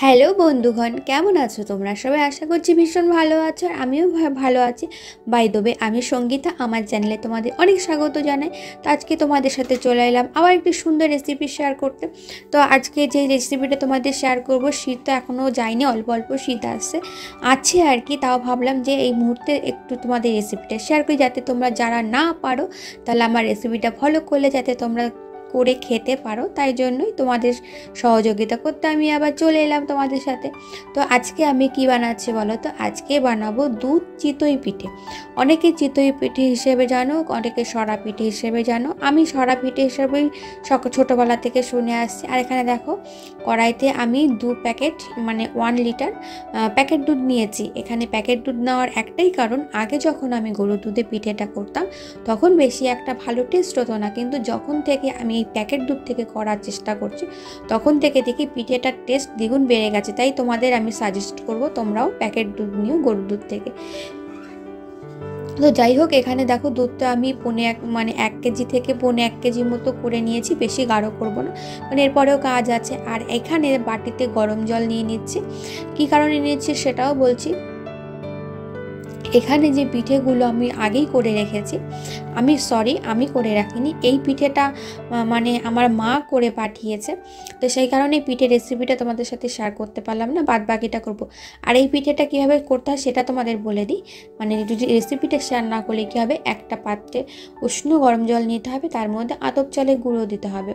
Hello বন্ধুগণ, কেমন আছো তোমরা সবাই? আশা করছি ভীষণ ভালো আছো। আর আমিও ভালো আছি। বাই দ্য ওয়ে, আমি সঙ্গীতা, আমার চ্যানেলে তোমাদের অনেক স্বাগত জানাই। তো আজকে তোমাদের সাথে চলে এলাম আবার একটি সুন্দর রেসিপি শেয়ার করতে। তো আজকে যে রেসিপিটা তোমাদের শেয়ার করব, শীত তো এখনও যায়নি, অল্প অল্প শীত আছে আর কি। তাও ভাবলাম যে এই মুহূর্তে একটু তোমাদের রেসিপিটা শেয়ার করি, যাতে তোমরা যারা না পারো তাহলে আমার রেসিপিটা ফলো করলে যাতে তোমরা করে খেতে পারো। তাই জন্যই তোমাদের সহযোগিতা করতে আমি আবার চলে এলাম তোমাদের সাথে। তো আজকে আমি কি বানাচ্ছি বলো তো? আজকে বানাবো দুধ চিতই পিঠে। অনেকে চিতই পিঠে হিসেবে জানো, অনেকে সরা পিঠে হিসেবে জানো। আমি সরা পিঠে হিসেবেই ছোটোবেলা থেকে শুনে আসছি। আর এখানে দেখো, কড়াইতে আমি 2 প্যাকেট মানে 1 লিটার প্যাকেট দুধ নিয়েছি। এখানে প্যাকেট দুধ নেওয়ার একটাই কারণ, আগে যখন আমি গরুর দুধে পিঠেটা করতাম তখন বেশি একটা ভালো টেস্ট হতো না, কিন্তু যখন থেকে আমি এই প্যাকেট দুধ থেকে করার চেষ্টা করছি তখন থেকে দেখি পিঠেটার টেস্ট দ্বিগুণ বেড়ে গেছে। তাই তোমাদের আমি সাজেস্ট করব তোমরাও প্যাকেট দুধ নিও গরুর দুধ থেকে। তো যাই হোক, এখানে দেখো দুধটা আমি 1 কেজি থেকে 1 কেজি মতো করে নিয়েছি, বেশি গাঢ় করব না, মানে এরপরেও কাজ আছে। আর এখানে বাটিতে গরম জল নিয়ে নিচ্ছি। কী কারণে নিচ্ছি সেটাও বলছি। এখানে যে পিঠেগুলো আমি আগেই করে রেখেছি, আমি করে রাখিনি, এই পিঠেটা মানে আমার মা করে পাঠিয়েছে। তো সেই কারণে পিঠের রেসিপিটা তোমাদের সাথে শেয়ার করতে পারলাম না, বাদ বাকিটা করব। আর এই পিঠেটা কীভাবে করতে হয় সেটা তোমাদের বলে দিই। মানে যদি রেসিপিটা শেয়ার না করলে কী হবে, একটা পাত্রে উষ্ণ গরম জল নিতে হবে, তার মধ্যে আতপ চালের গুঁড়ো দিতে হবে,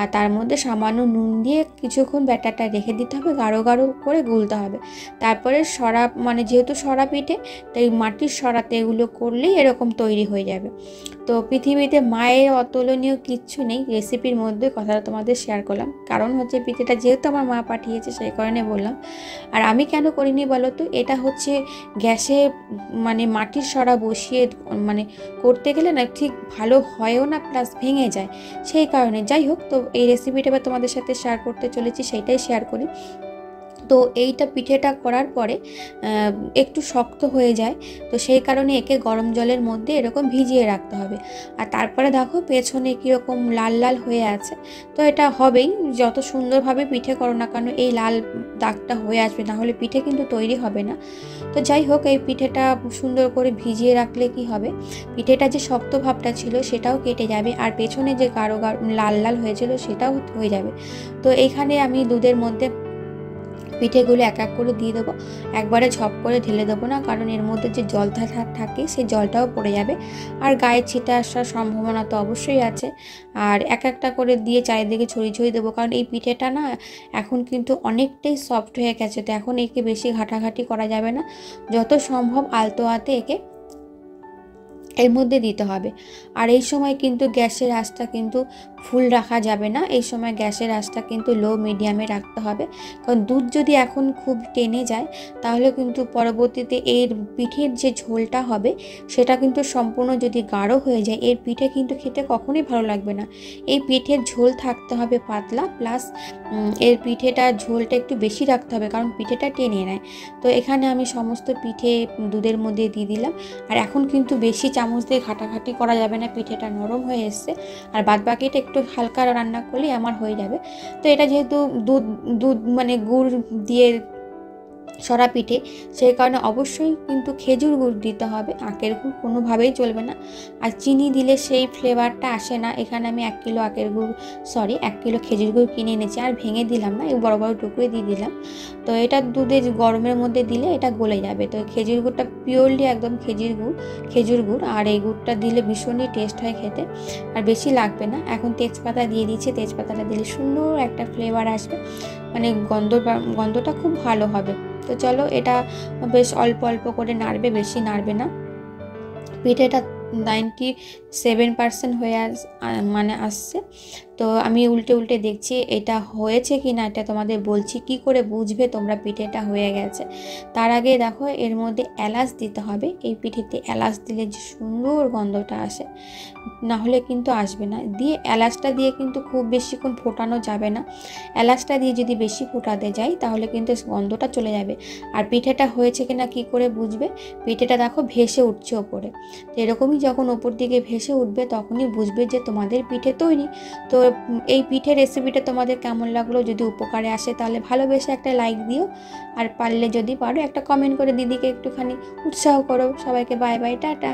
আর তার মধ্যে সামান্য নুন দিয়ে কিছুক্ষণ ব্যাটারটা রেখে দিতে হবে, গাঢ় গাঢ় করে গুলতে হবে। তারপরে যেহেতু সরা পিঠে, তাই মাটির সরাতে এগুলো করলেই এরকম তৈরি হয়ে যাবে। তো পৃথিবীতে মায়ের অতুলনীয় কিচ্ছু নেই, রেসিপির মধ্যে কথাটা তোমাদের শেয়ার করলাম। কারণ হচ্ছে পিঠেটা যেহেতু আমার মা পাঠিয়েছে সেই কারণে বললাম। আর আমি কেন করিনি বলো তো? এটা হচ্ছে গ্যাসে মানে মাটির সরা বসিয়ে করতে গেলে না ঠিক ভালো হয়ও না, প্লাস ভেঙে যায়, সেই কারণে। যাই হোক, তো এই রেসিপিটা এবার তোমাদের সাথে শেয়ার করতে চলেছি, সেইটাই শেয়ার করি। তো এইটা পিঠেটা করার পরে একটু শক্ত হয়ে যায়, তো সেই কারণে একে গরম জলের মধ্যে এরকম ভিজিয়ে রাখতে হবে। আর তারপরে দেখো পেছনে কীরকম লাল লাল হয়ে আছে। তো এটা হবেই, যত সুন্দরভাবে পিঠে করো না কেন এই লাল দাগটা হয়ে আসবে, না হলে পিঠে কিন্তু তৈরি হবে না। তো যাই হোক, এই পিঠেটা সুন্দর করে ভিজিয়ে রাখলে কি হবে, পিঠেটা যে শক্ত ভাবটা ছিল সেটাও কেটে যাবে, আর পেছনে যে গাঢ় লাল লাল হয়েছিল সেটাও হয়ে যাবে। তো এইখানে আমি দুধের মধ্যে পিঠেগুলো এক এক করে দিয়ে দেবো, একবারে ঝপ করে ঢেলে দেবো না, কারণ এর মধ্যে যে জলটা থাকে সেই জলটাও পড়ে যাবে, আর গায়ে ছিটে আসার সম্ভাবনা তো অবশ্যই আছে। আর এক একটা করে দিয়ে চারিদিকে ছড়িয়ে দেবো, কারণ এই পিঠেটা না এখন কিন্তু অনেকটাই সফট হয়ে গেছে, তো এখন একে বেশি ঘাটাঘাটি করা যাবে না, যত সম্ভব আলতো হাতে একে এর মধ্যে দিতে হবে। আর এই সময় কিন্তু গ্যাসের আঁচটা কিন্তু ফুল রাখা যাবে না, এই সময় গ্যাসের আঁচটা কিন্তু লো মিডিয়ামে রাখতে হবে, কারণ দুধ যদি এখন খুব টেনে যায় তাহলে কিন্তু পরবর্তীতে এর পিঠের যে ঝোলটা হবে সেটা কিন্তু সম্পূর্ণ যদি গাঢ় হয়ে যায়, এর পিঠে কিন্তু খেতে কখনোই ভালো লাগবে না। এই পিঠের ঝোল থাকতে হবে পাতলা, প্লাস এর পিঠেটার ঝোলটা একটু বেশি রাখতে হবে, কারণ পিঠেটা টেনে নেয়। তো এখানে আমি সমস্ত পিঠে দুধের মধ্যে দিয়ে দিলাম। আর এখন কিন্তু বেশি চামচ দিয়ে ঘাটাঘাটি করা যাবে না, পিঠেটা নরম হয়ে এসছে, আর বাদ বাকিটা একটু হালকা রান্না করলেই আমার হয়ে যাবে। তো এটা যেহেতু দুধ গুড় দিয়ে সরা পিঠে, সেই কারণে অবশ্যই কিন্তু খেজুর গুড় দিতে হবে, আখের গুড় কোনোভাবেই চলবে না। আর চিনি দিলে সেই ফ্লেভারটা আসে না। এখানে আমি 1 কিলো খেজুর গুড় কিনে এনেছি, আর ভেঙে দিলাম না, এই বড় বড় টুকরো দিয়ে দিলাম। তো এটা দুধের গরমের মধ্যে দিলে এটা গলে যাবে। তো খেজুর গুড়টা পিওরলি একদম খেজুর গুড়, আর এই গুড়টা দিলে ভীষণই টেস্ট হয় খেতে, আর বেশি লাগবে না। এখন তেজপাতা দিয়ে দিচ্ছি, তেজপাতাটা দিলে সুন্দর একটা ফ্লেভার আসবে, গন্ধটা খুব ভালো হবে। তো চলো, এটা বেশ অল্প অল্প করে নাড়বে, বেশি নাড়বে না। পিঠেটা 97% হয়ে আসছে। তো আমি উল্টে দেখছি এটা হয়েছে কি না, এটা তোমাদের বলছি। কি করে বুঝবে তোমরা পিঠেটা হয়ে গেছে? তার আগে দেখো, এর মধ্যে এলাচ দিতে হবে। এই পিঠেতে এলাচ দিলে যে সুন্দর গন্ধটা আসে, না হলে কিন্তু আসবে না। এলাচটা দিয়ে কিন্তু খুব বেশিক্ষণ ফোটানো যাবে না, এলাচটা দিয়ে যদি বেশি ফোটাতে যাই তাহলে কিন্তু গন্ধটা চলে যাবে। আর পিঠেটা হয়েছে কিনা কি করে বুঝবে? পিঠেটা দেখো ভেসে উঠছে ওপরে, তো এরকমই যখন ওপর দিকে ভেসে উঠবে তখনই বুঝবে যে তোমাদের পিঠে তৈরি। তো এই পিঠের রেসিপিটা তোমাদের কেমন লাগলো, যদি উপকারে আসে তাহলে ভালোবেসে একটা লাইক দিও, আর পারলে যদি পারো একটা কমেন্ট করে দিদিকে একটুখানি উৎসাহ করো। সবাইকে বাই বাই, টাটা।